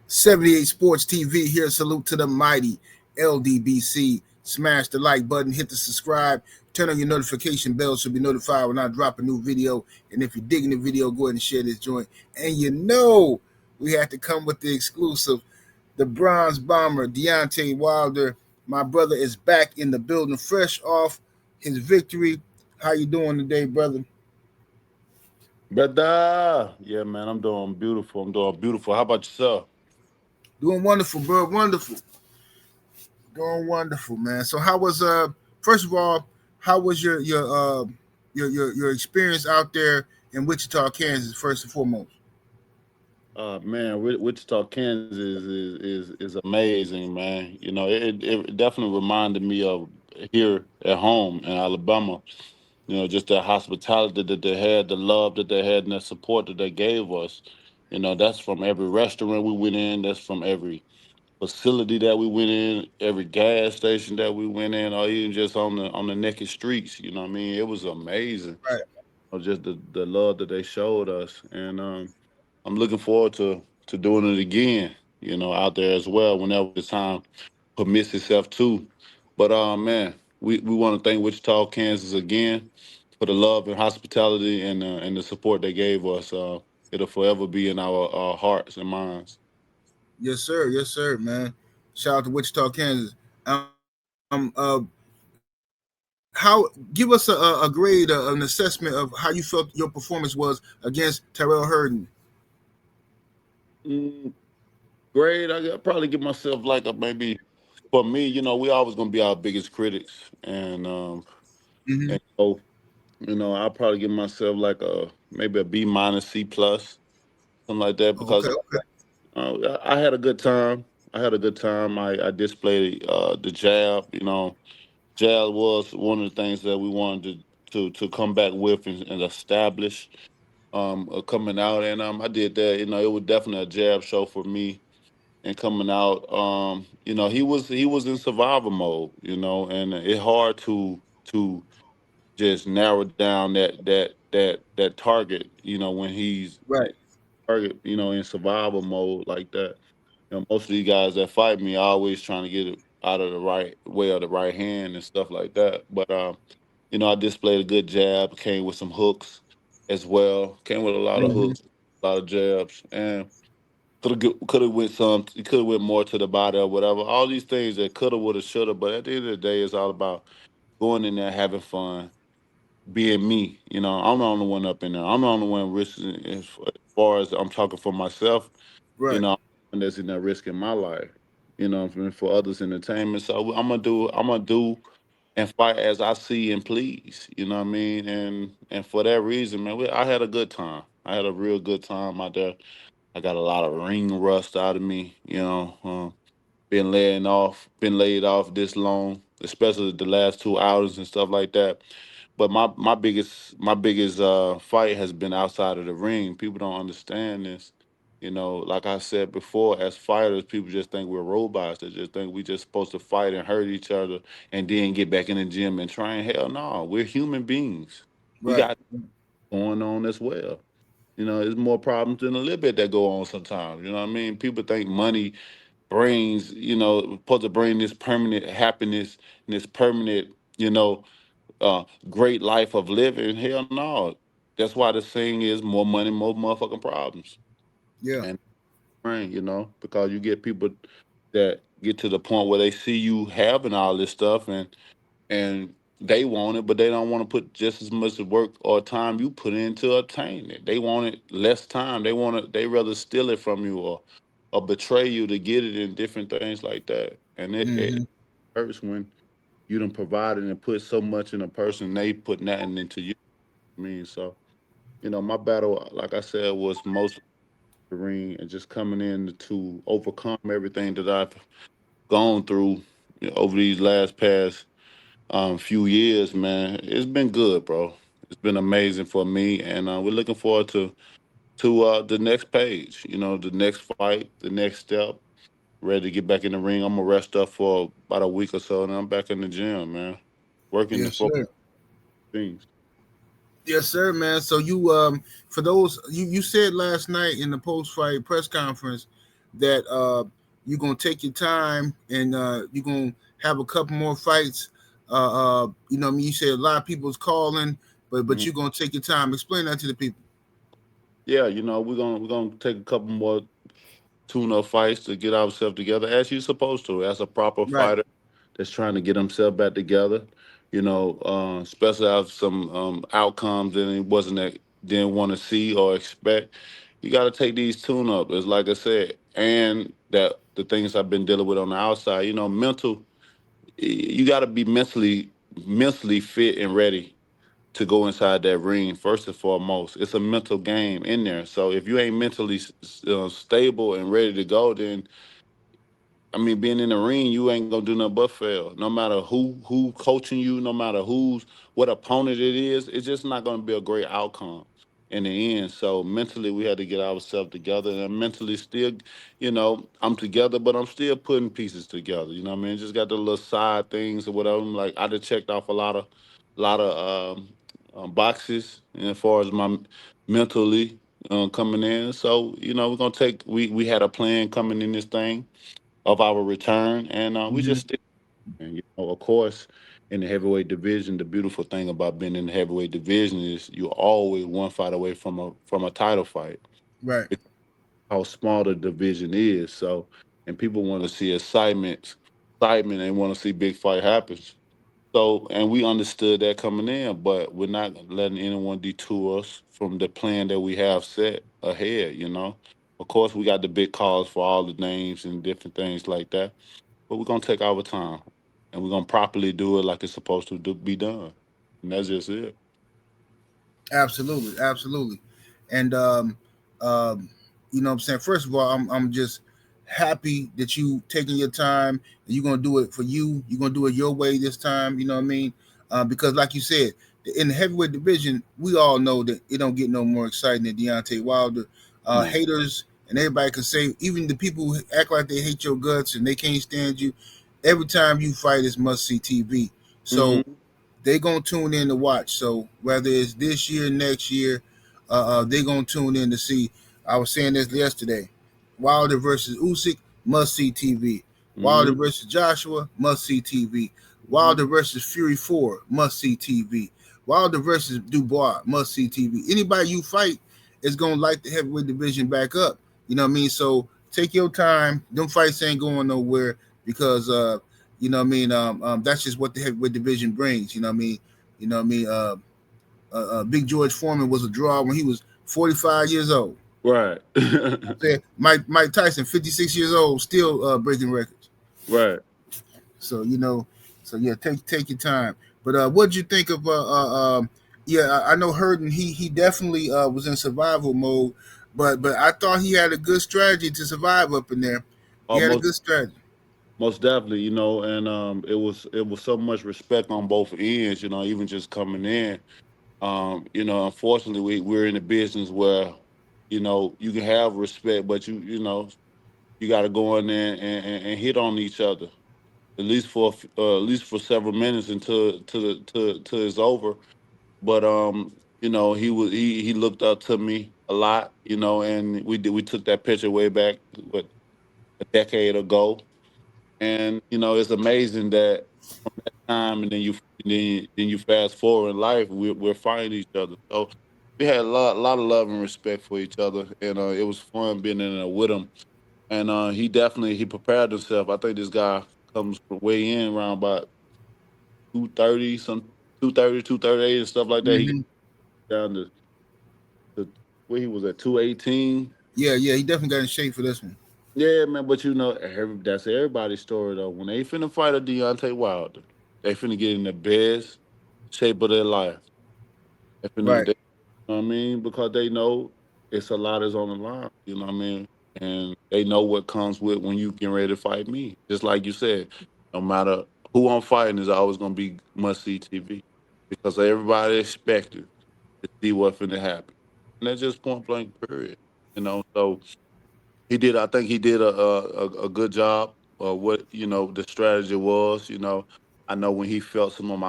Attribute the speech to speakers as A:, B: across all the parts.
A: 78 Sports TV here. Salute to the mighty ldbc. Smash the like button, hit the subscribe, turn on your notification bell so you'll be notified when I drop a new video. And if you're digging the video, go ahead and share this joint. And we have to come with the exclusive. The Bronze Bomber, Deontay Wilder. My brother is back in the building, fresh off his victory. How you doing today, brother?
B: Brother, yeah, man, I'm doing beautiful. I'm doing beautiful. How about yourself?
A: Doing wonderful, bro. Wonderful. Doing wonderful, man. So how was first of all, how was your experience out there in Wichita, Kansas, first and foremost?
B: Man, Wichita, Kansas is amazing, man. You know, it definitely reminded me of here at home in Alabama. You know, just the hospitality that they had, the love that they had, and the support that they gave us. You know, that's from every restaurant we went in. That's from every facility that we went in, every gas station that we went in, or even just on the naked streets. You know what I mean? It was amazing.
A: Right.
B: Just the love that they showed us, and I'm looking forward to doing it again. You know, out there as well whenever the time permits itself to. But man, we want to thank Wichita, Kansas again for the love and hospitality and the support they gave us. It'll forever be in our hearts and minds.
A: Yes, sir. Yes, sir, man. Shout out to Wichita, Kansas. How give us a grade, an assessment of how you felt your performance was against Tyrell Herndon.
B: Mm, Grade, probably give myself like a maybe. For me, you know, we always gonna be our biggest critics,
A: Mm-hmm.
B: and so I'll probably give myself like a maybe a B minus C plus, something like that,
A: Oh, okay,
B: because
A: okay.
B: I had a good time. I had a good time. I displayed the jab. You know, jab was one of the things that we wanted to come back with and establish coming out, and I did that. You know, it was definitely a jab show for me. And coming out, he was in survival mode. You know, and it's hard to just narrow down that target. You know, when he's
A: Right.
B: target. You know, in survival mode like that. You know, most of these guys that fight me are always trying to get it out of the right way of the right hand and stuff like that. But I displayed a good jab, came with some hooks as well, came with a lot of
A: Mm-hmm.
B: hooks, a lot of jabs, and could have went some, could have went more to the body or whatever. All these things that coulda, woulda, shoulda. But at the end of the day, it's all about going in there, having fun, being me. You know, I'm the only one up in there. I'm the only one risking as far as I'm talking for myself. You
A: Right.
B: know, and that's in that risk in my life. You know, for others' entertainment. So I'm gonna do and fight as I see and please. You know what I mean? And for that reason, man, I had a good time. I had a real good time out there. I got a lot of ring rust out of me. Been laid off this long, especially the last 2 hours and stuff like that. But my biggest fight has been outside of the ring. People don't understand this. You know, like I said before, as fighters, people just think we're robots. They just think we just supposed to fight and hurt each other and then get back in the gym and train. Hell no, we're human beings. We
A: Right.
B: got going on as well. You know, there's more problems than a little bit that go on sometimes. You know what I mean? People think money brings, supposed to bring this permanent happiness and this permanent, great life of living. Hell no. That's why the saying is more money, more motherfucking problems.
A: Yeah.
B: And because you get people that get to the point where they see you having all this stuff and they want it, but they don't want to put just as much work or time you put in to obtain it. They want it less time. They rather steal it from you or betray you to get it and different things like that. And it
A: Mm-hmm.
B: hurts when you done provided and put so much in a person, they put nothing into you. I mean, so my battle, like I said, was most the ring and just coming in to overcome everything that I've gone through over these last past few years, man. It's been good, bro. It's been amazing for me, and we're looking forward to the next page. The next fight, the next step. Ready to get back in the ring. I'm gonna rest up for about a week or so, and I'm back in the gym, man. Working the
A: Yes,
B: full
A: sir.
B: things.
A: Yes, sir, man. So you for those you said last night in the post fight press conference, that you're gonna take your time and you're gonna have a couple more fights. You know, what I mean, you said a lot of people's calling, but
B: Mhm.
A: you're gonna take your time. Explain that to the people.
B: Yeah, we're gonna take a couple more tune-up fights to get ourselves together as you're supposed to, as a proper
A: Right.
B: fighter that's trying to get himself back together. Especially after some outcomes that he wasn't that didn't want to see or expect. You got to take these tune-ups, as like I said, and that the things I've been dealing with on the outside. Mental. You got to be mentally fit and ready to go inside that ring. First and foremost, it's a mental game in there. So if you ain't mentally stable and ready to go, then I mean, being in the ring, you ain't gonna do nothing but fail. No matter who coaching you, no matter what opponent it is, it's just not gonna be a great outcome in the end. So mentally, we had to get ourselves together, and I'm mentally still, I'm together, but I'm still putting pieces together. You know what I mean? Just got the little side things or whatever. Like I just checked off a lot of boxes as far as my mentally coming in. So we're gonna take. We had a plan coming in this thing of our return, and we
A: Hmm.
B: just stick. And, of course, in the heavyweight division, the beautiful thing about being in the heavyweight division is you're always one fight away from a title fight.
A: Right.
B: Because how small the division is, so and people want to see excitement. They want to see big fight happens. So, and we understood that coming in, but we're not letting anyone detour us from the plan that we have set ahead. Of course, we got the big calls for all the names and different things like that, but we're gonna take our time and we're gonna properly do it like it's supposed to be done. And that's just it.
A: Absolutely, absolutely. And um, you know what I'm saying? First of all, I'm just happy that you taking your time and you're gonna do it for you. You're gonna do it your way this time, you know what I mean? Because like you said, in the heavyweight division, we all know that it don't get no more exciting than Deontay Wilder.
B: No.
A: Haters and everybody can say, even the people who act like they hate your guts and they can't stand you, every time you fight is must see TV. So
B: Hmm.
A: they gonna tune in to watch. So whether it's this year, next year, they gonna tune in to see. I was saying this yesterday. Wilder versus Usyk, must see TV. Wilder
B: Hmm.
A: versus Joshua, must see TV.
B: Hmm.
A: Wilder versus Fury 4, must see TV. Wilder versus Dubois, must see TV. Anybody you fight is gonna light the heavyweight division back up. You know what I mean? So take your time. Them fights ain't going nowhere because you know what I mean? That's just what the heavyweight division brings. You know what I mean? You know what I mean? Big George Foreman was a draw when he was 45 years old.
B: Right.
A: I said Mike Tyson, 56 years old, still breaking records.
B: Right.
A: So so yeah, take your time. But what'd you think of? Yeah, I know Herndon. He definitely was in survival mode, but I thought he had a good strategy to survive up in there. He had a
B: Almost.
A: good strategy.
B: Most definitely, and it was so much respect on both ends, even just coming in. Unfortunately, we're in a business where, you can have respect, but you got to go in there and hit on each other at least for several minutes until till it's over. But he looked up to me a lot, and we took that picture way back a decade ago, and it's amazing that time, and then you fast forward in life, we're fighting each other. So we had a lot of love and respect for each other, and it was fun being in there with him. And he prepared himself. I think this guy comes from way in around about 230, some 230, 238, and stuff like that. He got
A: Hmm.
B: down to where he was at 218.
A: Yeah, yeah, he definitely got in shape for this one.
B: Yeah, man, but that's everybody's story though. When they finna fight a Deontay Wilder, they finna get in the best shape of their life.
A: Right.
B: They, you know what I mean? Because they know it's a lot is on the line, you know what I mean? And they know what comes with when you get ready to fight me. Just like you said, no matter who I'm fighting is always gonna be must see TV. Because everybody expected to see what's finna happen. And that's just point blank period. So I think he did a good job of what, the strategy was, I know when he felt some of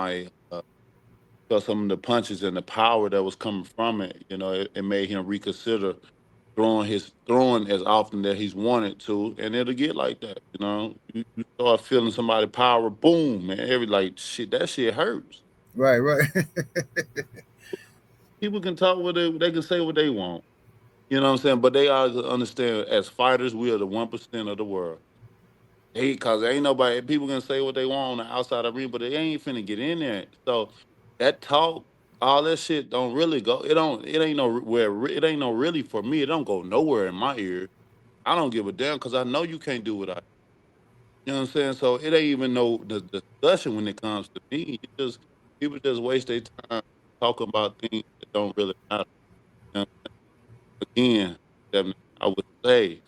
B: the punches and the power that was coming from it, it made him reconsider throwing as often that he's wanted to, and it'll get like that. You start feeling somebody power, boom, man. Every like shit, that shit hurts.
A: Right, right.
B: People can talk what they can say what they want. You know what I'm saying? But they all understand as fighters, we are the 1% of the world. Cause ain't nobody people can say what they want on the outside of the ring, but they ain't finna get in there. So that talk, all that shit don't really go. It ain't no where it ain't no really for me. It don't go nowhere in my ear. I don't give a damn because I know you can't do what I. You know what I'm saying? So it ain't even no the discussion when it comes to me. It just people just waste their time talking about things that don't really matter. You know? Again, Devin, I would say,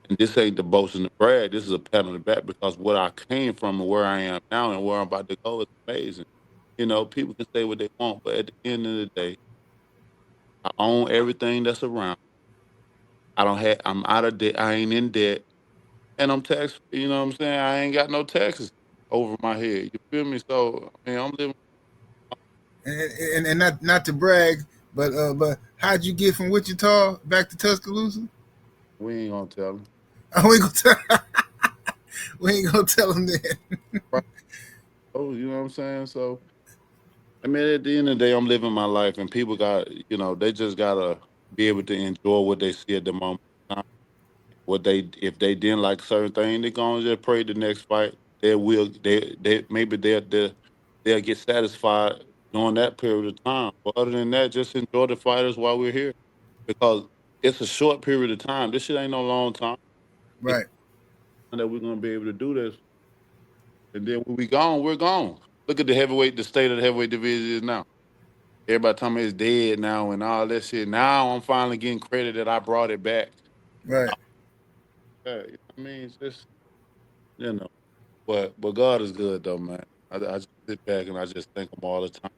B: and this ain't the boast and the brag. This is a pat on the back because what I came from and where I am now and where I'm about to go is amazing. People can say what they want, but at the end of the day, I own everything that's around. I'm out of debt. I ain't in debt. And I'm tax, you know what I'm saying? I ain't got no taxes over my head. You feel me? So, I mean, I'm living,
A: And not to brag, but how'd you get from Wichita back to Tuscaloosa?
B: we ain't gonna tell them.
A: We ain't gonna tell. We ain't gonna tell them that.
B: Right. Oh, you know what I'm saying? So, I mean, at the end of the day, I'm living my life, and people they just gotta be able to enjoy what they see at the moment. What if they didn't like certain things, they gonna just pray the next fight. They maybe they'll get satisfied during that period of time. But other than that, just enjoy the fighters while we're here because it's a short period of time. This shit ain't no long time. It's
A: Right,
B: that we're gonna be able to do this, and then when we gone, we're gone. Look at the state of the heavyweight division is now. Everybody telling me it's dead now and all that shit. Now I'm finally getting credit that I brought it back.
A: right.
B: I mean, it's just you know. But God is good though, man. I just sit back and I just thank Him all the time,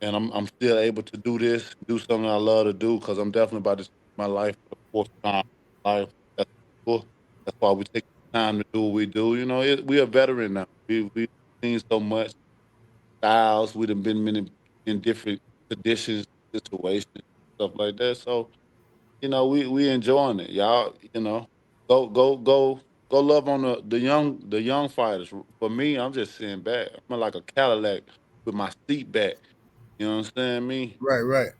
B: and I'm still able to do this, do something I love to do, because I'm definitely about to change my life for the fourth time in my life. That's cool. That's why we take the time to do what we do. We are veteran now. We seen so much styles. We done been in different conditions, situations, stuff like that. So we enjoying it, y'all. Go love on the young fighters. For me, I'm just sitting back. I'm like a Cadillac with my seat back. You know what I'm saying? Me,
A: Right, right.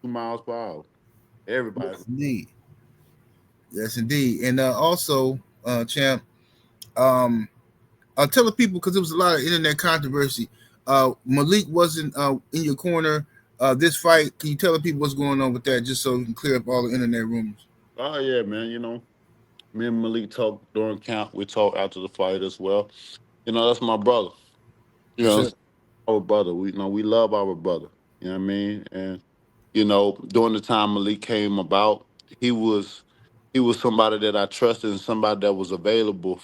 B: 2 miles per hour. Everybody.
A: Yes, indeed. Yes, indeed. And also, champ, um, I'll tell the people because there was a lot of internet controversy. Malik wasn't in your corner this fight. Can you tell the people what's going on with that, just so we can clear up all the internet rumors?
B: Oh yeah, man. Me and Malik talked during camp. We talked after the fight as well. That's my brother. You
A: Yes,
B: know,
A: sir.
B: it's our brother. We love our brother. You know what I mean? And during the time Malik came about, he was he was somebody that I trusted and somebody that was available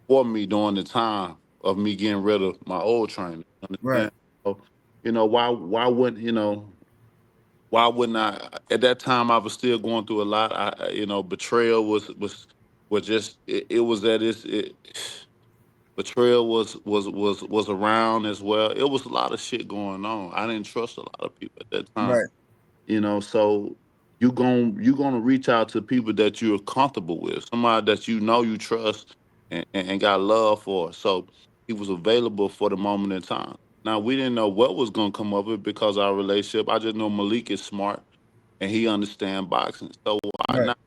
B: for me during the time of me getting rid of my old trainer. You
A: Right,
B: understand? So, why wouldn't I? At that time, I was still going through a lot. Betrayal was just it was that betrayal was around as well. It was a lot of shit going on. I didn't trust a lot of people at that time.
A: right,
B: So you gonna reach out to people that you're comfortable with, somebody that you trust and got love for. So he was available for the moment in time. Now we didn't know what was gonna come of it because our relationship. I just know Malik is smart and he understand boxing. So why
A: right,
B: not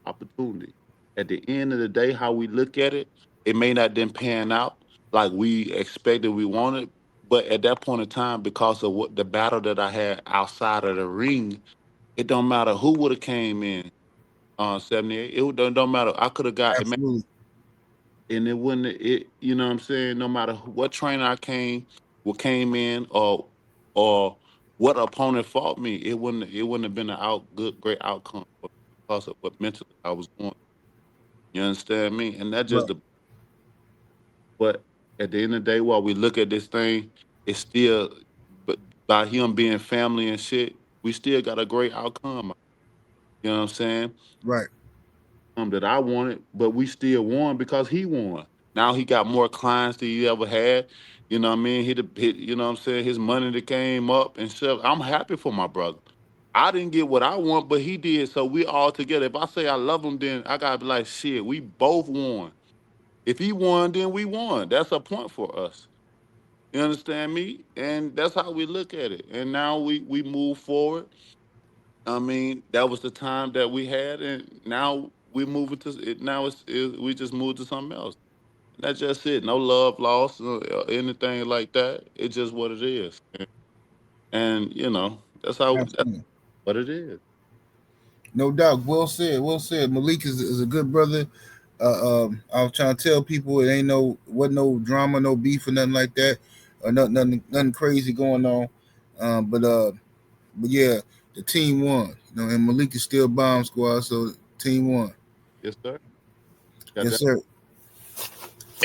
B: opportunity? At the end of the day, how we look at it, it may not then pan out like we expected we wanted. But at that point in time, because of what the battle that I had outside of the ring, it don't matter who would have came in on 78. It don't matter. I could have got it,
A: absolutely.
B: and it wouldn't. It you know what I'm saying. No matter what trainer what came in, or what opponent fought me, it wouldn't have been an great outcome because of what mentally I was going. You understand me? And that just
A: Right,
B: the. But at the end of the day, while we look at this thing, it's still, but by him being family and shit, we still got a great outcome. You know what I'm saying?
A: right,
B: That I wanted, but we still won because he won. Now he got more clients than he ever had. You know what I mean? You know what I'm saying? His money that came up and stuff. I'm happy for my brother. I didn't get what I want, but he did. So we all together. If I say I love him, then I gotta be like, shit, we both won. If he won, then we won. That's a point for us. You understand me? And that's how we look at it. And now we move forward. I mean, that was the time that we had, and now we moving to it. Now we just moved to something else. That's just it. No love lost or anything like that. It's just what it is. And that's
A: Absolutely.
B: what it is.
A: No doubt. Well said. Well said. Malik is a good brother. I was trying to tell people it ain't wasn't no drama, no beef or nothing like that, or nothing crazy going on. But yeah, the team won. And Malik is still bomb squad, so team won.
B: Yes, sir. Got
A: Yes,
B: that.
A: sir.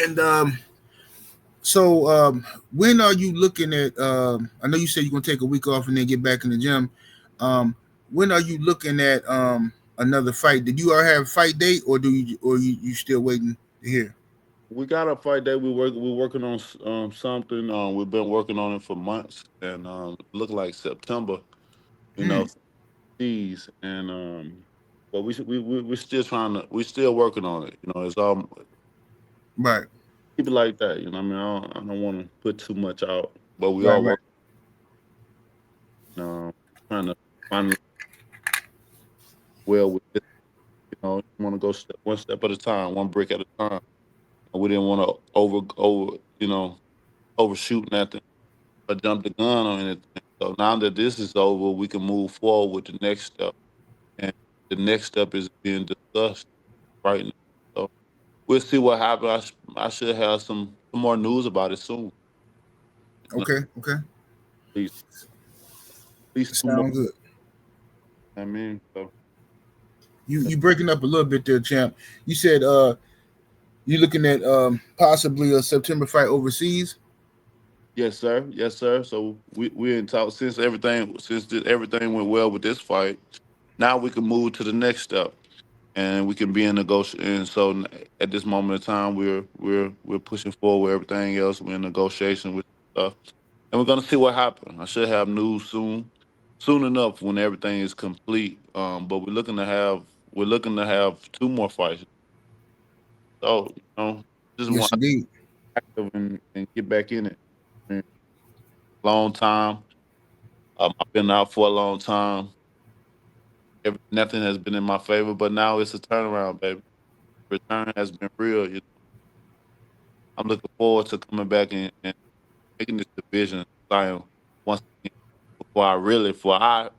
A: And so when are you looking at? I know you said you're gonna take a week off and then get back in the gym. Um, when are you looking at another fight? Did you already have a fight date, or you still waiting to hear?
B: We got a fight that we're working on something. We've been working on it for months, and look like September. You know,
A: Mm,
B: these and but we're still we're still working on it. It's all
A: right,
B: keep it like that. You know, what I mean, I don't want to put too much out, but we
A: right,
B: are
A: right,
B: working. Trying to find well with it. Want to go one step at a time, one brick at a time. And we didn't want to overshoot nothing or jump the gun on anything. So now that this is over, we can move forward with the next step, and the next step is being discussed right now. So we'll see what happens. I should have some more news about it soon. You know,
A: okay, okay,
B: at least 2 more.
A: sounds good.
B: I mean, so
A: You breaking up a little bit there, champ. You said you looking at possibly a September fight overseas.
B: yes, sir, yes, sir. So we in talk everything went well with this fight. Now we can move to the next step, and we can be in negotiation. And so at this moment in time, we're pushing forward with everything else. We're in negotiation with stuff, and we're gonna see what happens. I should have news soon enough when everything is complete. But we're looking to have 2 more fights. So just
A: Yes,
B: want
A: indeed.
B: active and get back in it. I mean, long time. I've been out for a long time. Nothing has been in my favor, but now it's a turnaround, baby. Return has been real. I'm looking forward to coming back and making this division sign once again before I really retire.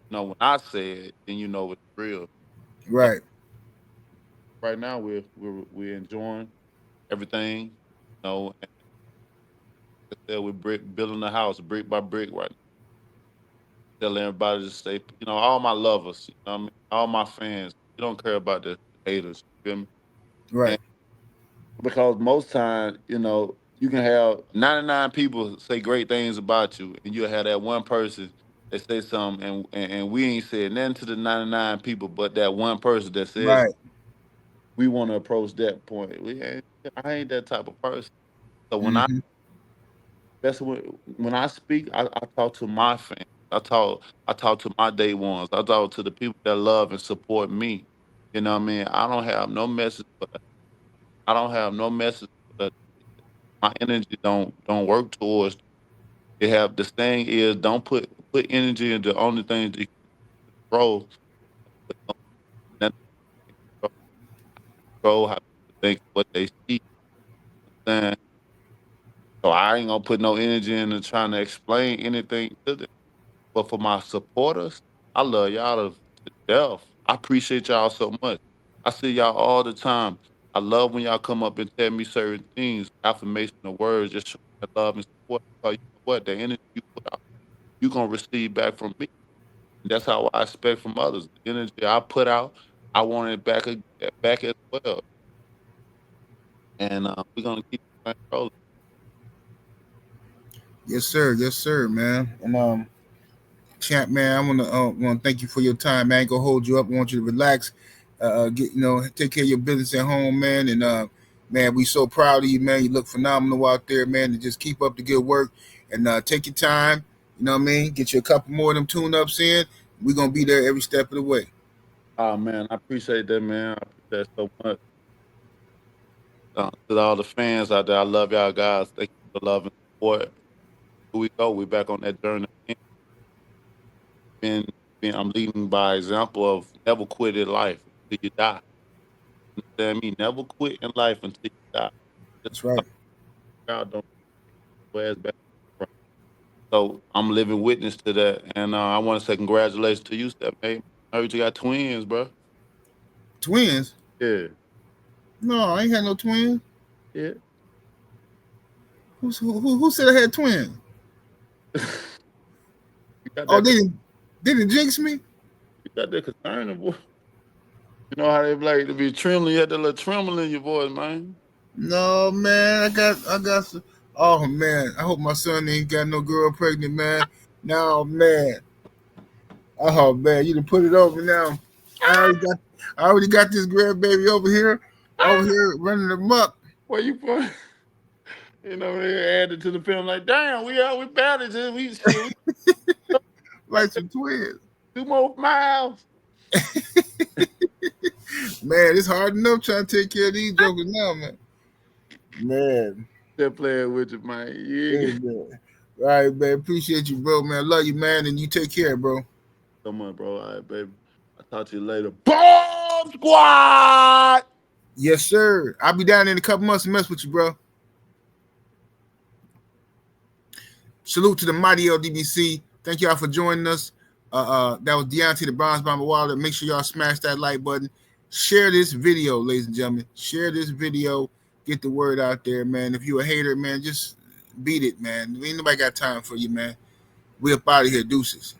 B: When I say it, then it's real. So
A: Right.
B: right now we're enjoying everything. And like I said, we're building the house brick by brick right now. Tell everybody to stay. All my lovers. You know what I mean, all my fans. You don't care about the haters. You feel me?
A: Right.
B: And because most times, you can have 99 people say great things about you, and you'll have that one person that say something, and we ain't said nothing to the 99 people, but that one person that says
A: Right.
B: we want to approach that point. I ain't that type of person. So
A: Hmm.
B: when I speak, I talk to my fans. I talk to my day ones. I talk to the people that love and support me. You know what I mean? I don't have no message for that. I don't have no message for that. My energy don't work towards it. Have the saying is don't put energy into the only things that you control, but don't let nothing control how people think what they see. And so I ain't gonna put no energy into trying to explain anything to them. But for my supporters, I love y'all to death. I appreciate y'all so much. I see y'all all the time. I love when y'all come up and tell me certain things, affirmation of words, just show that love and support. So you know what? The energy you put out, you gonna receive back from me. And that's how I expect from others. The energy I put out, I want it back as well. And we're gonna keep the thing rolling.
A: Yes, sir. Yes, sir, man. And champ, man, I want to thank you for your time, man. Go hold you up. I want you to relax. Get take care of your business at home, man. And man, we so proud of you, man. You look phenomenal out there, man. And just keep up the good work and take your time. You know what I mean? Get you a couple more of them tune-ups in. We're going to be there every step of the way.
B: Oh man, I appreciate that, man. I appreciate that so much. To all the fans out there, I love y'all guys. Thank you for the love and support. Here we go. We back on that journey again. I'm leading by example of never quit in life until you die. You understand me? Never quit in life until you die. Just
A: That's right.
B: God don't ass back. So I'm living witness to that, and I want to say congratulations to you, Steph. Hey, I heard you got twins, bro.
A: Twins?
B: Yeah,
A: No, I ain't had no twins.
B: yeah.
A: Who said I had twins?
B: You got
A: Oh,
B: that.
A: they didn't jinx me?
B: You got that concern, boy. You know how they like to be trembling. You had that little tremble in your voice, man.
A: No, man. I got some. Oh, man. I hope my son ain't got no girl pregnant, man. No, man. Oh, man. You done put it over now. I already got this grandbaby over here running amok.
B: Where you from? You know, they added to the film like, damn, we balanced it. We
A: Like some twins.
B: 2 more miles.
A: Man, it's hard enough trying to take care of these jokers now, man. Man.
B: They're playing with you, man.
A: Hey,
B: Yeah.
A: man. All right, man. Appreciate you, bro, man. Love you, man. And you take care, bro.
B: Come on, bro. All right, baby. I'll talk to you later. Bomb Squad!
A: Yes, sir. I'll be down in a couple months to mess with you, bro. Salute to the mighty ldbc. Thank y'all for joining us. That was Deontay the Bronze Bomber Wilder. Make sure y'all smash that like button. Share this video, ladies and gentlemen. Share this video. Get the word out there, man. If you a hater, man, just beat it, man. Ain't nobody got time for you, man. We up out of here. Deuces.